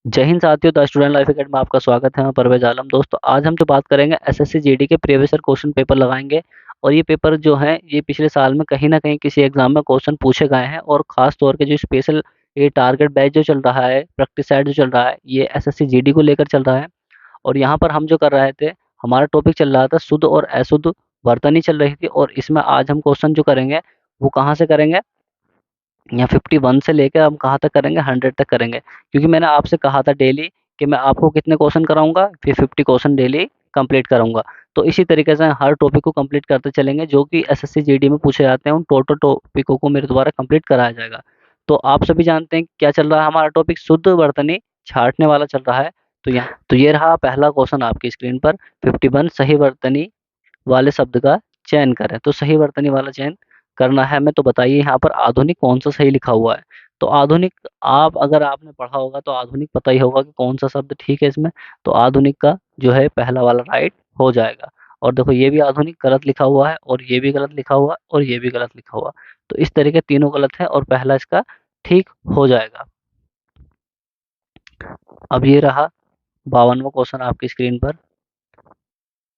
जय हिंद साथियों, the student life academy में आपका स्वागत है। मैं परवेज आलम। दोस्तों, आज हम जो बात करेंगे एसएससी जीडी के प्रीवियस ईयर क्वेश्चन पेपर लगाएंगे। और ये पेपर जो है ये पिछले साल में कहीं ना कहीं किसी एग्जाम में क्वेश्चन पूछे गए हैं, और खास तौर के जो स्पेशल ये टारगेट बैच जो चल रहा है, प्रैक्टिस सेट जो चल रहा है, ये एसएससी जीडी को लेकर चल रहा है। और यहाँ पर हम जो कर रहे थे, हमारा टॉपिक चल रहा था शुद्ध और अशुद्ध वर्तनी चल रही थी। और इसमें आज हम क्वेश्चन जो करेंगे वो कहाँ से करेंगे, या 51 से लेकर हम कहाँ तक करेंगे, 100 तक करेंगे। क्योंकि मैंने आपसे कहा था डेली कि मैं आपको कितने क्वेश्चन कराऊंगा, फिर 50 क्वेश्चन डेली कंप्लीट कराऊंगा। तो इसी तरीके से हर टॉपिक को कंप्लीट करते चलेंगे, जो कि एसएससी जीडी में पूछे जाते हैं उन टोटल टॉपिकों को मेरे द्वारा कंप्लीट कराया जाएगा। तो आप सभी जानते हैं कि क्या चल रहा है, हमारा टॉपिक शुद्ध वर्तनी छांटने वाला चल रहा है। तो ये रहा पहला क्वेश्चन आपकी स्क्रीन पर। 51 सही वर्तनी वाले शब्द का चयन करें। तो सही वर्तनी वाला चयन करना है हमें। तो बताइए यहाँ पर आधुनिक कौन सा सही लिखा हुआ है। तो आधुनिक, आप अगर आपने पढ़ा होगा तो आधुनिक पता ही होगा कि कौन सा शब्द ठीक है इसमें। तो आधुनिक का जो है पहला वाला राइट हो जाएगा। और देखो ये भी आधुनिक गलत लिखा हुआ है, और ये भी गलत लिखा हुआ है, और ये भी गलत लिखा हुआ। तो इस तरीके तीनों गलत है और पहला इसका ठीक हो जाएगा। अब ये रहा 52वां क्वेश्चन आपकी स्क्रीन पर।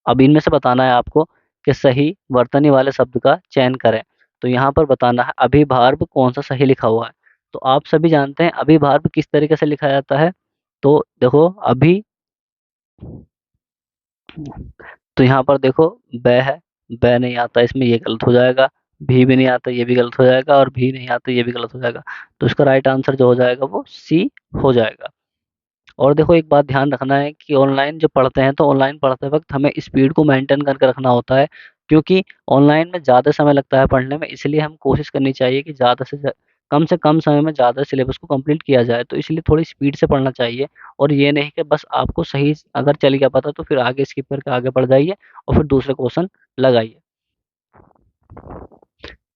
अब इनमें से बताना है आपको कि सही वर्तनी वाले शब्द का चयन करें। तो यहाँ पर बताना है अभिभार्व कौन सा सही लिखा हुआ है। तो आप सभी जानते हैं अभिभार्व किस तरीके से लिखा जाता है। तो देखो अभी, तो यहाँ पर देखो ब है, ब नहीं आता इसमें, ये गलत हो जाएगा। भी नहीं आता, ये भी गलत हो जाएगा। और भी नहीं आता, ये भी गलत हो जाएगा। तो इसका राइट आंसर जो हो जाएगा वो सी हो जाएगा। और देखो एक बात ध्यान रखना है कि ऑनलाइन जो पढ़ते हैं तो ऑनलाइन पढ़ते वक्त हमें स्पीड को मेंटेन करके रखना होता है। क्योंकि ऑनलाइन में ज़्यादा समय लगता है पढ़ने में, इसलिए हम कोशिश करनी चाहिए कि कम से कम समय में ज़्यादा सिलेबस को कंप्लीट किया जाए। तो इसलिए थोड़ी स्पीड से पढ़ना चाहिए। और ये नहीं कि बस आपको सही अगर चल गया पता तो फिर आगे स्किप करके आगे बढ़ जाइए और फिर दूसरे क्वेश्चन लगाइए।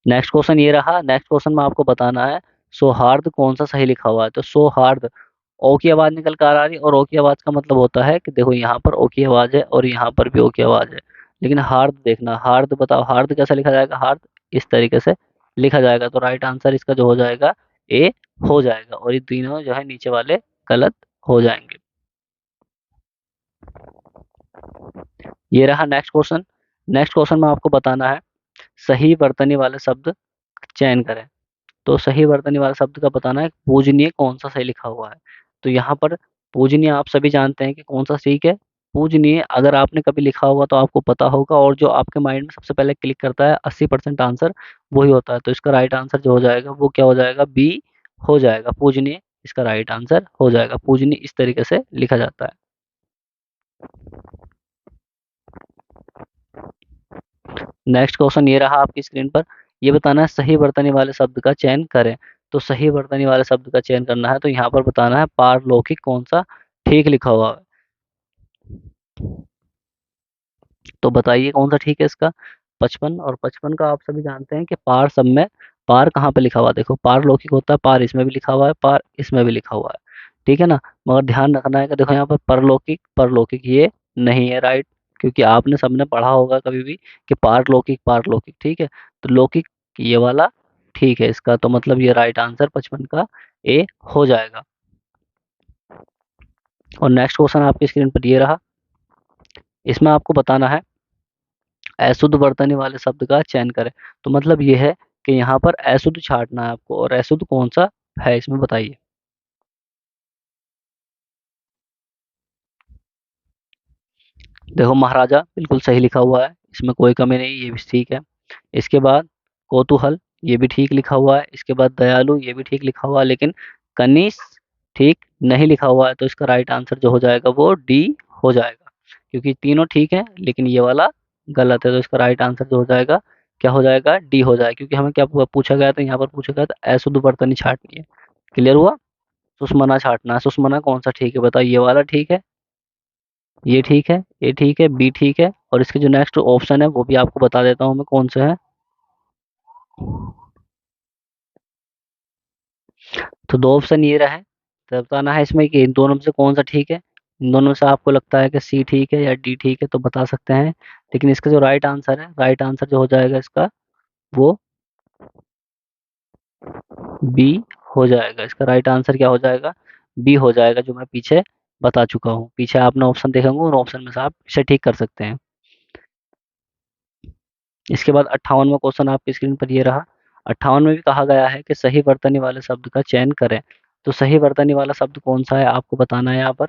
नेक्स्ट क्वेश्चन ये रहा। नेक्स्ट क्वेश्चन में आपको बताना है सौहार्द कौन सा सही लिखा हुआ है। तो सौहार्द, ओ की आवाज निकल कर आ रही है, और ओ की आवाज का मतलब होता है कि देखो यहाँ पर ओ की आवाज है और यहाँ पर भी ओ की आवाज है। लेकिन हार्द देखना, हार्द बताओ हार्द कैसा लिखा जाएगा। हार्द इस तरीके से लिखा जाएगा। तो राइट आंसर इसका जो हो जाएगा ए हो जाएगा। और ये तीनों जो है नीचे वाले गलत हो जाएंगे। ये रहा नेक्स्ट क्वेश्चन। नेक्स्ट क्वेश्चन में आपको बताना है सही वर्तनी वाले शब्द चयन करें। तो सही वर्तनी वाला शब्द का बताना है पूजनीय कौन सा सही लिखा हुआ है। तो यहाँ पर पूजनीय आप सभी जानते हैं कि कौन सा ठीक है। पूजनीय अगर आपने कभी लिखा होगा तो आपको पता होगा, और जो आपके माइंड में सबसे पहले क्लिक करता है 80% आंसर वही होता है। तो इसका राइट आंसर जो हो जाएगा वो क्या हो जाएगा, बी हो जाएगा। पूजनीय इसका राइट आंसर हो जाएगा। पूजनीय इस तरीके से लिखा जाता है। नेक्स्ट क्वेश्चन ये रहा आपकी स्क्रीन पर। ये बताना है सही वर्तनी वाले शब्द का चयन करें। तो सही वर्तनी वाले शब्द का चयन करना है। तो यहाँ पर बताना है पारलौकिक कौन सा ठीक लिखा हुआ है। तो बताइए कौन सा ठीक है इसका। 55, और 55 का आप सभी जानते हैं कि पार सब में, पार कहाँ पे लिखा हुआ है। देखो पारलौकिक होता है, पार इसमें भी लिखा हुआ है, पार इसमें भी लिखा हुआ है। ठीक है ना। मगर ध्यान रखना है कि देखो यहाँ पर परलौकिक परलौकिक ये नहीं है राइट। क्योंकि आपने सबने पढ़ा होगा कभी भी कि पारलौकिक पारलौकिक, ठीक है। तो लौकिक ये वाला ठीक है इसका। तो मतलब ये राइट आंसर 55 का ए हो जाएगा। और नेक्स्ट क्वेश्चन आपकी स्क्रीन पर ये रहा। इसमें आपको बताना है अशुद्ध वर्तनी वाले शब्द का चयन करें। तो मतलब ये है कि यहाँ पर अशुद्ध छांटना है आपको, और अशुद्ध कौन सा है इसमें बताइए। देखो महाराजा बिल्कुल सही लिखा हुआ है, इसमें कोई कमी नहीं, ये भी ठीक है। इसके बाद कौतूहल, ये भी ठीक लिखा हुआ है। इसके बाद दयालु, ये भी ठीक लिखा हुआ है। लेकिन कनिष्ठ ठीक नहीं लिखा हुआ है। तो इसका राइट आंसर जो हो जाएगा वो डी हो जाएगा। क्योंकि तीनों ठीक है लेकिन ये वाला गलत है। तो इसका राइट आंसर जो हो जाएगा क्या हो जाएगा, डी हो जाएगा। क्योंकि हमें क्या पूछा गया था, यहाँ पर पूछा गया था अशुद्ध बर्तन ही छांटनी है। क्लियर हुआ। सुषमना छांटना है। सुषमना कौन सा ठीक है बताओ। ये वाला ठीक है, ये ठीक है, ये ठीक है, बी ठीक है। और इसके जो नेक्स्ट ऑप्शन है वो भी आपको बता देता हूँ मैं कौन से है। तो दो ऑप्शन ये रहे। तो बताना है इसमें कि इन दोनों में से कौन सा ठीक है। इन दोनों में से आपको लगता है कि सी ठीक है या डी ठीक है तो बता सकते हैं। लेकिन इसका जो राइट आंसर है, राइट आंसर जो हो जाएगा इसका वो बी हो जाएगा। इसका राइट आंसर क्या हो जाएगा, बी हो जाएगा, जो मैं पीछे बता चुका हूँ। पीछे आपने ऑप्शन देखे होंगे, उन ऑप्शन में से आप इसे ठीक कर सकते हैं। इसके बाद 58वां क्वेश्चन आपकी स्क्रीन पर ये रहा। 58 में भी कहा गया है कि सही वर्तनी वाले शब्द का चयन करें। तो सही वर्तनी वाला शब्द कौन सा है आपको बताना है यहाँ पर।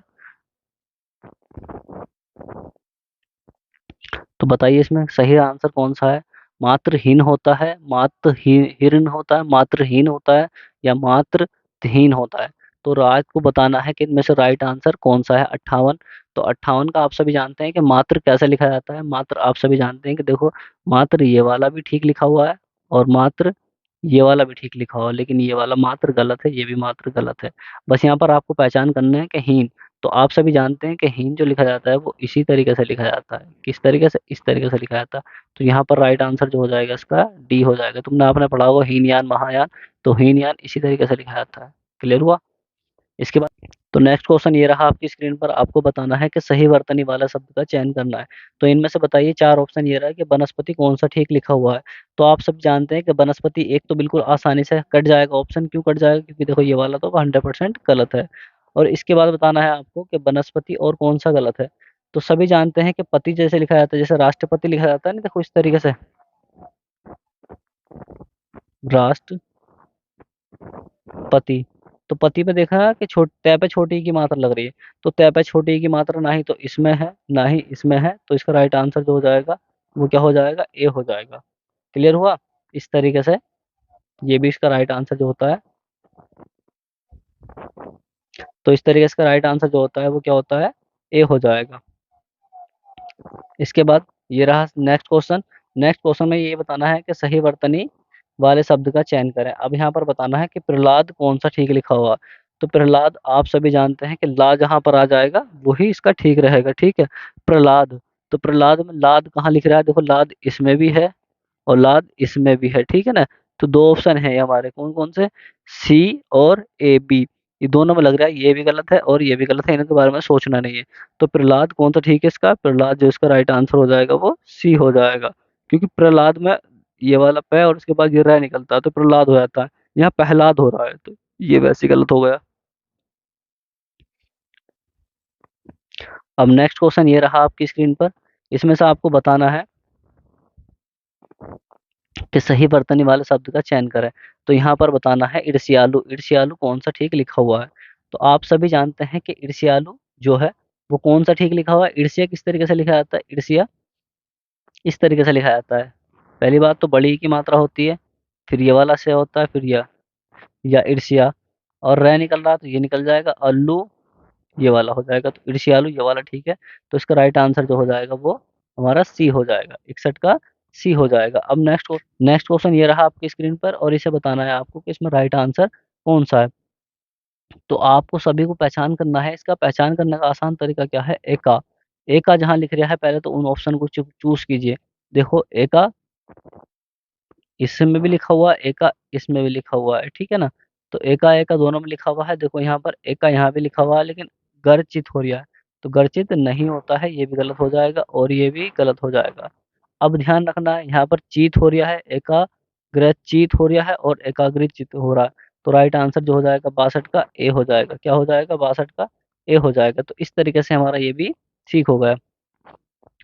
तो बताइए इसमें सही आंसर कौन सा है। मात्रहीन होता है, मात्रहीन होता है, मात्रहीन होता है, या मात्रहीन होता है। तो राज को बताना है कि इनमें से राइट आंसर कौन सा है 58। तो 58 का आप सभी जानते हैं कि मात्र कैसे लिखा जाता है। मात्र आप सभी जानते हैं कि देखो, मात्र ये वाला भी ठीक लिखा हुआ है और मात्र ये वाला भी ठीक लिखा हुआ है, लेकिन ये वाला मात्र गलत है, ये भी मात्र गलत है। बस यहाँ पर आपको पहचान करना है कि हीन। तो आप सभी जानते हैं कि हीन जो लिखा जाता है वो इसी तरीके से लिखा जाता है। किस तरीके से, इस तरीके से लिखा जाता है। तो यहाँ पर राइट आंसर जो हो जाएगा इसका डी हो जाएगा। तुमने आपने पढ़ा होगा हीनयान महायान, तो हीनयान इसी तरीके से लिखा जाता है। क्लियर हुआ। इसके बाद तो नेक्स्ट क्वेश्चन ये रहा आपकी स्क्रीन पर। आपको बताना है कि सही वर्तनी वाला शब्द का चयन करना है। तो इनमें से बताइए, चार ऑप्शन ये रहा है कि वनस्पति कौन सा ठीक लिखा हुआ है। तो आप सब जानते हैं कि वनस्पति एक तो बिल्कुल आसानी से कट जाएगा। ऑप्शन क्यों कट जाएगा, क्योंकि देखो ये वाला तो 100% गलत है। और इसके बाद बताना है आपको कि वनस्पति और कौन सा गलत है। तो सभी जानते हैं कि पति जैसे लिखा जाता है, जैसे राष्ट्रपति लिखा जाता है ना, देखो इस तरीके से, राष्ट्रपति। तो पति पे देखा कि तय पे छोटी ई की मात्रा लग रही है। तो तय पे छोटी ई की मात्रा ना ही तो इसमें है ना ही इसमें है, तो इसका राइट आंसर जो हो जाएगा वो क्या हो जाएगा, ए हो जाएगा। क्लियर हुआ। इस तरीके से ये भी इसका राइट आंसर जो होता है। तो इस तरीके से इसका राइट आंसर जो होता है वो क्या होता है, ए हो जाएगा। इसके बाद ये रहा नेक्स्ट क्वेश्चन। नेक्स्ट क्वेश्चन में ये बताना है कि सही वर्तनी वाले शब्द का चयन करें। अब यहाँ पर बताना है कि प्रहलाद कौन सा ठीक लिखा हुआ। तो प्रहलाद आप सभी जानते हैं कि ला जहाँ पर आ जाएगा वही इसका ठीक रहेगा। ठीक है, प्रहलाद। तो प्रहलाद में लाद कहाँ लिख रहा है, देखो लाद इसमें भी है और लाद इसमें भी है। ठीक है ना। तो दो ऑप्शन है हमारे, कौन कौन से, सी और ए बी। ये दोनों में लग रहा है ये भी गलत है और ये भी गलत है, इनके बारे में सोचना नहीं है। तो प्रहलाद कौन सा ठीक है इसका, प्रहलाद जो इसका राइट आंसर हो जाएगा वो सी हो जाएगा। क्योंकि प्रहलाद में ये वाला पे और उसके बाद ये रह निकलता है तो प्रहलाद हो जाता है। यहाँ पहलाद हो रहा है, तो ये वैसे ही गलत हो गया। अब नेक्स्ट क्वेश्चन ये रहा आपकी स्क्रीन पर। इसमें से आपको बताना है कि सही वर्तनी वाले शब्द का चयन करें। तो यहाँ पर बताना है ईर्ष्यालु। ईर्ष्यालु कौन सा ठीक लिखा हुआ है। तो आप सभी जानते हैं कि ईर्ष्यालु जो है वो कौन सा ठीक लिखा हुआ है। ईर्ष्या किस तरीके से लिखा जाता है, ईर्ष्या इस तरीके से लिखा जाता है। पहली बात तो बड़ी ई की मात्रा होती है, फिर ये वाला से होता है, फिर या ईर्ष्या, और रह निकल रहा तो ये निकल जाएगा, अल्लू ये वाला हो जाएगा। तो ईर्ष्यालु ये वाला ठीक है। तो इसका राइट आंसर जो हो जाएगा वो हमारा सी हो जाएगा। 61 का सी हो जाएगा। अब नेक्स्ट क्वेश्चन ये रहा आपकी स्क्रीन पर और इसे बताना है आपको कि इसमें राइट आंसर कौन सा है। तो आपको सभी को पहचान करना है। इसका पहचान करने का आसान तरीका क्या है, एका। एका जहाँ लिख रहा है पहले तो उन ऑप्शन को चूज कीजिए। देखो एका इसमें भी लिखा हुआ है, एका इसमें भी लिखा हुआ है। ठीक है ना। तो एका एका दोनों में लिखा हुआ है। देखो यहाँ पर एका यहाँ भी लिखा हुआ है लेकिन गर्चित हो रहा है। तो गर्चित नहीं होता है, ये भी गलत हो जाएगा और ये भी गलत हो जाएगा। अब ध्यान रखना है यहाँ पर चीत हो रहा है, एकाग्रचित हो रहा है और एकाग्रचित हो रहा है। तो राइट आंसर जो हो जाएगा 62 का ए हो जाएगा। क्या हो जाएगा, 62 का ए हो जाएगा। तो इस तरीके से हमारा ये भी ठीक हो गया।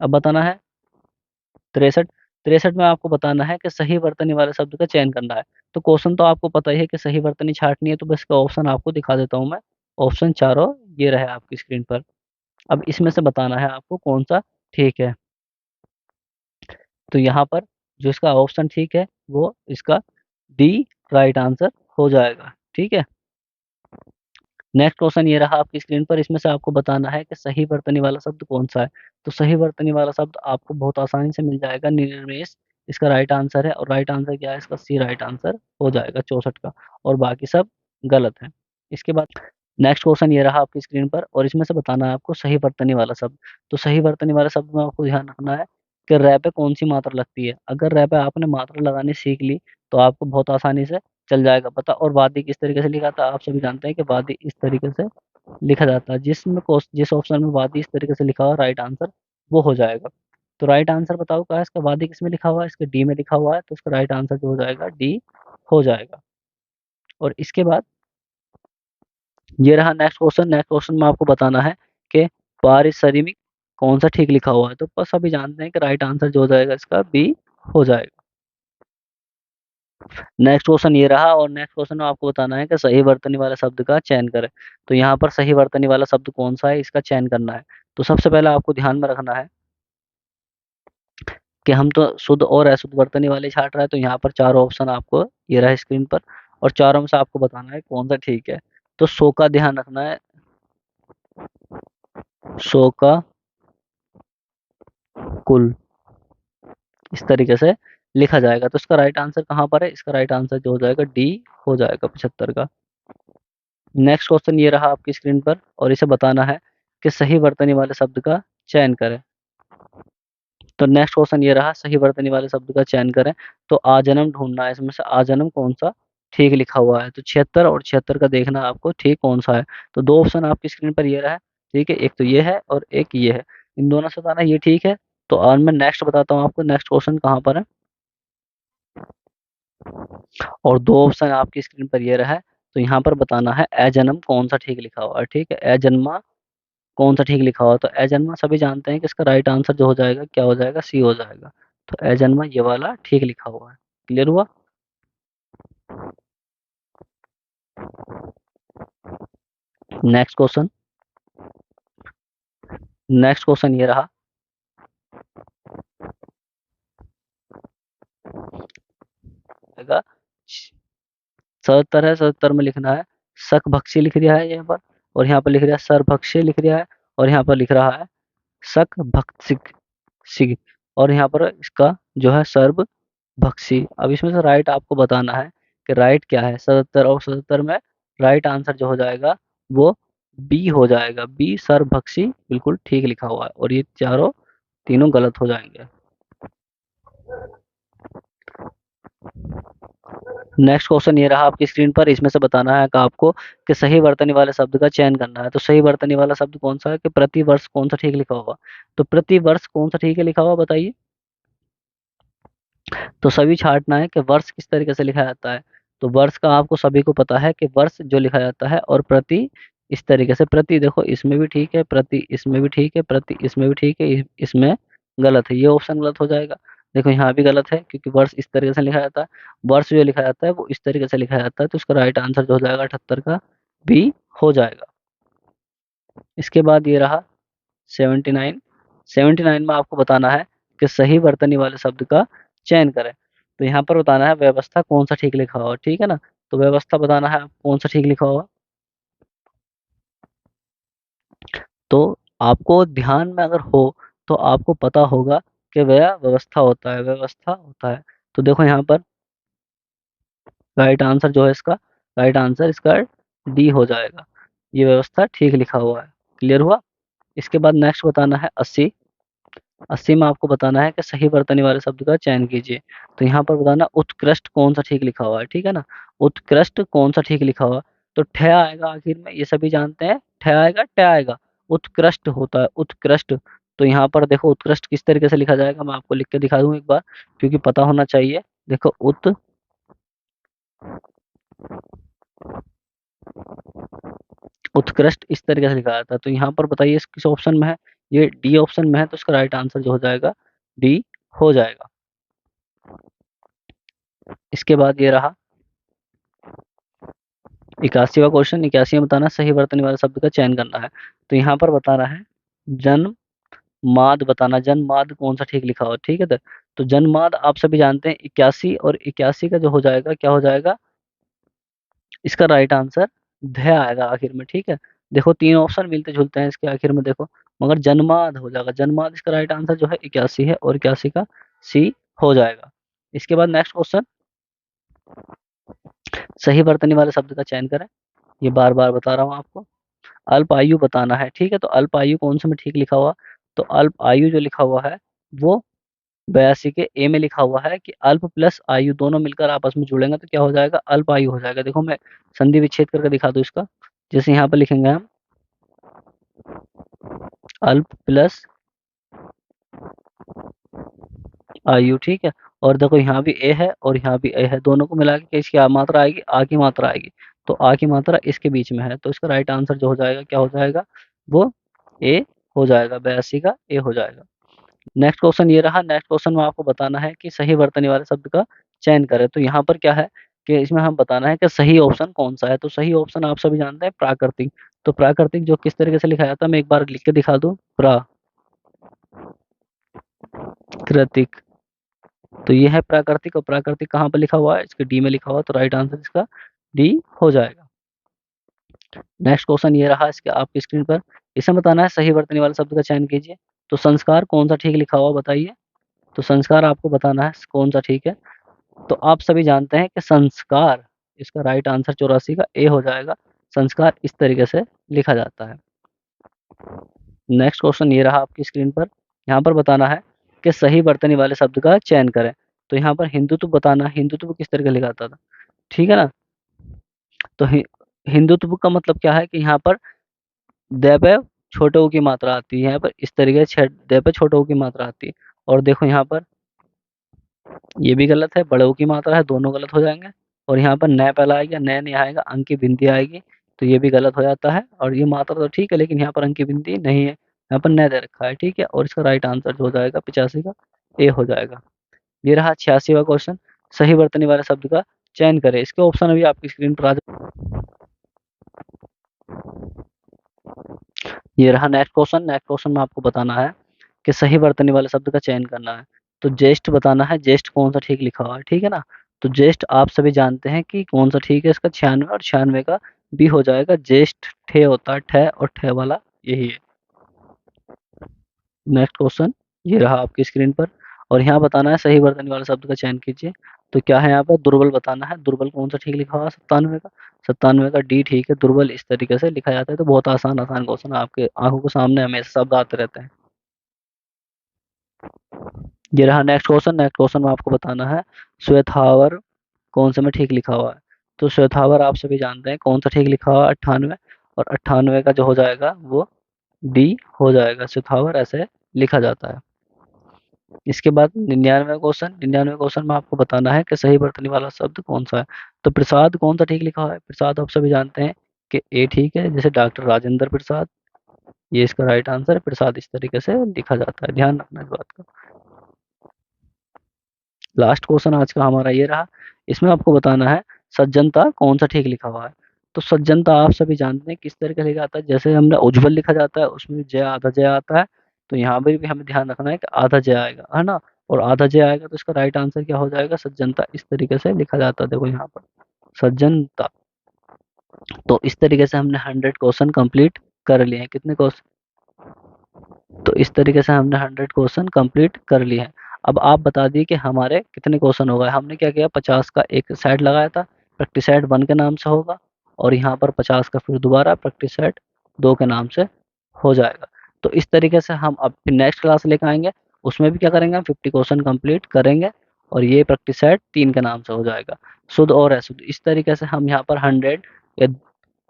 अब बताना है 63। 63 में आपको बताना है कि सही वर्तनी वाले शब्द का चयन करना है। तो क्वेश्चन तो आपको पता ही है कि सही वर्तनी छांटनी है, तो बस इसका ऑप्शन आपको दिखा देता हूँ मैं। ऑप्शन चारों ये रहे आपकी स्क्रीन पर। अब इसमें से बताना है आपको कौन सा ठीक है। तो यहाँ पर जो इसका ऑप्शन ठीक है वो इसका डी राइट आंसर हो जाएगा। ठीक है। नेक्स्ट क्वेश्चन ये रहा आपकी स्क्रीन पर। इसमें से आपको बताना है कि सही वर्तनी वाला शब्द कौन सा है। तो सही वर्तनी वाला शब्द आपको बहुत आसानी से मिल जाएगा, निर्निमेष इसका राइट आंसर है। और राइट आंसर क्या है इसका, सी राइट आंसर हो जाएगा 64 का। और बाकी सब गलत है। इसके बाद नेक्स्ट क्वेश्चन ये रहा आपकी स्क्रीन पर और इसमें से बताना है आपको सही वर्तनी वाला शब्द। तो सही वर्तनी वाला शब्द में आपको ध्यान रखना है कि रै पे कौन सी मात्रा लगती है। अगर रै पे आपने मात्रा लगानी सीख ली तो आपको बहुत आसानी से चल जाएगा पता। और वादी किस तरीके से लिखा था, आप सभी जानते हैं कि वादी इस तरीके से लिखा जाता है। जिस ऑप्शन में वादी इस तरीके से लिखा हुआ राइट आंसर वो हो जाएगा। तो राइट आंसर बताओ क्या है इसका, वादी किस में लिखा हुआ है, इसका डी में लिखा हुआ है। तो इसका राइट आंसर जो हो जाएगा डी हो जाएगा। और इसके बाद ये रहा नेक्स्ट क्वेश्चन। नेक्स्ट क्वेश्चन में आपको बताना है कि पारिश्रमिक कौन सा ठीक लिखा हुआ है। तो बस सभी जानते हैं कि राइट आंसर जो हो जाएगा इसका बी हो जाएगा। नेक्स्ट क्वेश्चन ये रहा और नेक्स्ट क्वेश्चन में आपको बताना है कि सही वर्तनी वाले शब्द का चयन करें। तो यहाँ पर सही वर्तनी वाला शब्द कौन सा है, इसका चयन करना है। तो सबसे पहले आपको ध्यान में रखना है कि हम तो शुद्ध और अशुद्ध वर्तनी वाले छाँट रहे हैं, तो यहाँ पर चारों ऑप्शन आपको ये रहा स्क्रीन पर और चारों में से आपको बताना है कौन सा ठीक है। तो सो का ध्यान रखना है, सो का कुल इस तरीके से लिखा जाएगा। तो इसका राइट आंसर कहाँ पर है, इसका राइट आंसर जो हो जाएगा डी हो जाएगा 75 का। नेक्स्ट क्वेश्चन ये रहा आपकी स्क्रीन पर और इसे बताना है कि सही वर्तनी वाले शब्द का चयन करें। तो नेक्स्ट क्वेश्चन ये रहा, सही वर्तनी वाले शब्द का चयन करें। तो आजन्म ढूंढना है, इसमें से आजन्म कौन सा ठीक लिखा हुआ है। तो 76 और 76 का देखना है आपको ठीक कौन सा है। तो दो ऑप्शन आपकी स्क्रीन पर ये रहा है, ठीक है, एक तो ये है और एक ये है। इन दोनों से बताना ये ठीक है। तो और मैं नेक्स्ट बताता हूँ आपको, नेक्स्ट क्वेश्चन कहाँ पर है और दो ऑप्शन आपकी स्क्रीन पर ये रहा है। तो यहाँ पर बताना है अजन्म कौन सा ठीक लिखा हुआ है, ठीक है, अजन्मा कौन सा ठीक लिखा हुआ। तो अजन्मा सभी जानते हैं कि इसका राइट आंसर जो हो जाएगा क्या हो जाएगा, सी हो जाएगा। तो अजन्मा ये वाला ठीक लिखा हुआ है। क्लियर हुआ। नेक्स्ट क्वेश्चन, नेक्स्ट क्वेश्चन ये रहा, आएगा 77 है, 77 में लिखना है शक भक्षी लिख दिया है यहाँ पर और यहाँ पर लिख रहा है सरभक्षी लिख दिया है और यहाँ पर लिख रहा है शक भक्षिक सिग और यहाँ पर इसका जो है सर्व भक्षी। अब इसमें से राइट आपको बताना है कि राइट क्या है। 77 और 77 में राइट आंसर जो हो जाएगा वो बी हो जाएगा। बी सर्वभक्षी बिल्कुल ठीक लिखा हुआ है और ये चारों तीनों गलत हो जाएंगे। नेक्स्ट क्वेश्चन ये रहा आपकी स्क्रीन पर, इसमें से बताना है कि आपको कि सही वर्तनी वाले शब्द का चयन करना है। तो सही वर्तनी वाला शब्द कौन सा है कि प्रति वर्ष कौन सा ठीक लिखा होगा। तो प्रति वर्ष कौन सा ठीक है लिखा हुआ बताइए। तो सभी छाँटना है कि वर्ष किस तरीके से लिखा जाता है। तो वर्ष का आपको सभी को पता है कि वर्ष जो लिखा जाता है और प्रति इस तरीके से। प्रति देखो इसमें भी ठीक है, प्रति इसमें भी ठीक है, प्रति इसमें भी ठीक है, इसमें गलत है, ये ऑप्शन गलत हो जाएगा। देखो यहाँ भी गलत है क्योंकि वर्ष इस तरीके से लिखा जाता है, वर्ष जो लिखा जाता है वो इस तरीके से लिखा जाता है। तो इसका राइट आंसर जो हो जाएगा 78 का बी हो जाएगा। इसके बाद ये रहा 79। 79 में आपको बताना है कि सही वर्तनी वाले शब्द का चयन करें। तो यहाँ पर बताना है व्यवस्था कौन सा ठीक लिखा हुआ, ठीक है ना। तो व्यवस्था बताना है कौन सा ठीक लिखा हुआ। तो आपको ध्यान में अगर हो तो आपको पता होगा कि वह व्यवस्था होता है, व्यवस्था होता है। तो देखो यहाँ पर राइट आंसर जो है इसका, राइट आंसर इसका डी हो जाएगा। ये व्यवस्था ठीक लिखा हुआ है। क्लियर हुआ। इसके बाद नेक्स्ट बताना है 80। 80 में आपको बताना है कि सही वर्तनी वाले शब्द का चयन कीजिए। तो यहाँ पर बताना उत्कृष्ट कौन सा ठीक लिखा हुआ है, ठीक है ना। उत्कृष्ट कौन सा ठीक लिखा हुआ। तो ठ आएगा आखिर में, ये सभी जानते हैं ठ आएगा ट आएगा। उत्कृष्ट होता है उत्कृष्ट। तो यहाँ पर देखो उत्कृष्ट किस तरीके से लिखा जाएगा, मैं आपको लिख के दिखा दूं एक बार क्योंकि पता होना चाहिए। देखो उत्कृष्ट इस तरीके से लिखा जाता है। तो यहाँ पर बताइए इस किस ऑप्शन में है, ये डी ऑप्शन में है। तो इसका राइट आंसर जो हो जाएगा डी हो जाएगा। इसके बाद ये रहा 81वां क्वेश्चन। 81 में बताना सही वर्तनी वाले शब्द का चयन करना है। तो यहाँ पर बताना है जन्माद, बताना जन्माद कौन सा ठीक लिखा हो, ठीक है। तो जन्माद आप सभी जानते हैं 81 और 81 का जो हो जाएगा क्या हो जाएगा, इसका राइट आंसर ध आएगा आखिर में, ठीक है। देखो तीन ऑप्शन मिलते जुलते हैं इसके आखिर में देखो, मगर जन्माद हो जाएगा। जन्माद इसका राइट आंसर जो है 81 है और 81 का सी हो जाएगा। इसके बाद नेक्स्ट क्वेश्चन, सही वर्तनी वाले शब्द का चयन करें। ये बार बार बता रहा हूँ आपको। अल्प आयु बताना है, ठीक है। तो अल्प आयु कौन से में ठीक लिखा हुआ। तो अल्प आयु जो लिखा हुआ है वो 82 के ए में लिखा हुआ है कि अल्प प्लस आयु दोनों मिलकर आपस में जुड़ेंगे तो क्या हो जाएगा, अल्प आयु हो जाएगा। देखो मैं संधि विच्छेद करके दिखा दूं इसका। जैसे यहाँ पर लिखेंगे हम अल्प प्लस आयु, ठीक है। और देखो यहाँ भी ए है और यहाँ भी ए है, दोनों को मिला के इसकी मात्रा आएगी, आ की मात्रा आएगी। तो आ की मात्रा इसके बीच में है, तो इसका राइट आंसर जो हो जाएगा क्या हो जाएगा, वो ए हो जाएगा, 82 का ए हो जाएगा। नेक्स्ट क्वेश्चन ये रहा, नेक्स्ट क्वेश्चन में आपको बताना है कि सही वर्तनी वाले शब्द का चयन करें। तो यहाँ पर क्या है कि इसमें हम बताना है कि सही ऑप्शन कौन सा है। तो सही ऑप्शन आप सभी जानते हैं प्राकृतिक। तो प्राकृतिक जो किस तरीके से लिखा जाता है, मैं एक बार लिख के दिखा दूं, प्राकृतिक। तो ये है प्राकृतिक, और प्राकृतिक कहाँ पर लिखा हुआ है, इसके डी में लिखा हुआ है, तो राइट आंसर इसका डी हो जाएगा। नेक्स्ट क्वेश्चन ये रहा इसके आपकी स्क्रीन पर, इसमें बताना है सही वर्तनी वाले शब्द का चयन कीजिए। तो संस्कार कौन सा ठीक लिखा हुआ बताइए। तो संस्कार आपको बताना है कौन सा ठीक है। तो आप सभी जानते हैं कि संस्कार, इसका राइट आंसर 84 का ए हो जाएगा। संस्कार इस तरीके से लिखा जाता है। नेक्स्ट क्वेश्चन ये रहा आपकी स्क्रीन पर, यहाँ पर बताना है कि सही वर्तनी वाले शब्द का चयन करें। तो यहाँ पर हिंदुत्व बताना है, हिंदुत्व किस तरीके लिखा जाता था, ठीक है ना। तो हिंदुत्व का मतलब क्या है कि यहाँ पर द पे छोटे ऊ की मात्रा आती है, यहाँ पर इस तरीके से द पे छोटे ऊ की मात्रा आती है। और देखो यहाँ पर ये भी गलत है, बड़े ऊ की मात्रा है, दोनों गलत हो जाएंगे। और यहाँ पर न पहला आएगा, न नहीं आएगा, अंक की बिंदी आएगी, तो ये भी गलत हो जाता है। और ये मात्रा तो ठीक है, लेकिन यहाँ पर अंक की बिंदी नहीं है, यहाँ पर न दे रखा है, ठीक है। और इसका राइट आंसर जो हो जाएगा 85 का ए हो जाएगा। ये रहा 86वां क्वेश्चन, सही वर्तनी वाले शब्द का चयन करें। इसके ऑप्शन अभी आपकी स्क्रीन पर आ ये रहा नेक्स्ट क्वेश्चन, नेक्स्ट क्वेश्चन में आपको बताना है कि सही वर्तनी वाले शब्द का चयन करना है। तो ज्येष्ठ बताना है, ज्येष्ठ कौन सा ठीक लिखा हुआ है, ठीक है ना। तो ज्येष्ठ आप सभी जानते हैं कि कौन सा ठीक है, इसका 96 और 96 का बी हो जाएगा। ज्येष्ठ ठे होता है, ठे और ठे वाला यही है। नेक्स्ट क्वेश्चन ये रहा आपकी स्क्रीन पर, और यहाँ बताना है सही वर्तनी वाले शब्द का चयन कीजिए। तो क्या है यहाँ पर दुर्बल बताना है, दुर्बल कौन सा ठीक लिखा हुआ है, 97 का, 97 का डी ठीक है। दुर्बल इस तरीके से लिखा जाता है। तो बहुत आसान आसान क्वेश्चन आपके आंखों के सामने हमेशा शब्द आते रहते हैं। ये रहा नेक्स्ट क्वेश्चन, नेक्स्ट क्वेश्चन में आपको बताना है श्वेतावर कौन से में ठीक लिखा हुआ है। तो श्वेतावर आप सभी जानते हैं कौन सा ठीक लिखा हुआ है, 98, और 98 का जो हो जाएगा वो डी हो जाएगा। श्वेतावर ऐसे लिखा जाता है। इसके बाद 99वां क्वेश्चन, 99वें क्वेश्चन में आपको बताना है कि सही वर्तनी वाला शब्द कौन सा है। तो प्रसाद कौन सा ठीक लिखा हुआ है, प्रसाद आप सभी जानते हैं कि ए ठीक है, जैसे डॉक्टर राजेंद्र प्रसाद, ये इसका राइट आंसर है। प्रसाद इस तरीके से लिखा जाता है, ध्यान रखना इस बात का। लास्ट क्वेश्चन आज का हमारा ये रहा, इसमें आपको बताना है सज्जनता कौन सा ठीक लिखा हुआ है। तो सज्जनता आप सभी जानते हैं किस तरह का लिखा जाता है, जैसे हमने उज्जवल लिखा जाता है उसमें जय आधा जय आता है, तो यहाँ पर भी हमें ध्यान रखना है कि आधा जय आएगा, है ना। और आधा जय आएगा तो इसका राइट आंसर क्या हो जाएगा, सज्जनता इस तरीके से लिखा जाता है, देखो यहाँ पर सज्जनता। तो इस तरीके से हमने 100 क्वेश्चन कंप्लीट कर लिए हैं। कितने क्वेश्चन, तो इस तरीके से हमने 100 क्वेश्चन कंप्लीट कर लिए हैं। अब आप बता दिए कि हमारे कितने क्वेश्चन हो गए। हमने क्या किया, 50 का एक सेट लगाया था, प्रैक्टिस सेट 1 के नाम से होगा, और यहाँ पर 50 का फिर दोबारा प्रैक्टिस सेट 2 के नाम से हो जाएगा। तो इस तरीके से हम अब फिर नेक्स्ट क्लास लेकर आएंगे, उसमें भी क्या करेंगे, हम 50 क्वेश्चन कंप्लीट करेंगे, और ये प्रैक्टिस सेट 3 के नाम से हो जाएगा, शुद्ध और अशुद्ध। इस तरीके से हम यहाँ पर 100 या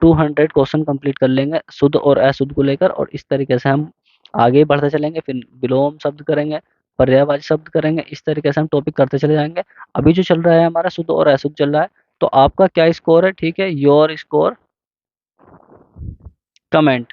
200 क्वेश्चन कंप्लीट कर लेंगे शुद्ध और अशुद्ध को लेकर, और इस तरीके से हम आगे बढ़ते चलेंगे। फिर विलोम शब्द करेंगे, पर्यायवाची शब्द करेंगे, इस तरीके से हम टॉपिक करते चले जाएंगे। अभी जो चल रहा है हमारा शुद्ध और अशुद्ध चल रहा है। तो आपका क्या स्कोर है, ठीक है, योर स्कोर कमेंट।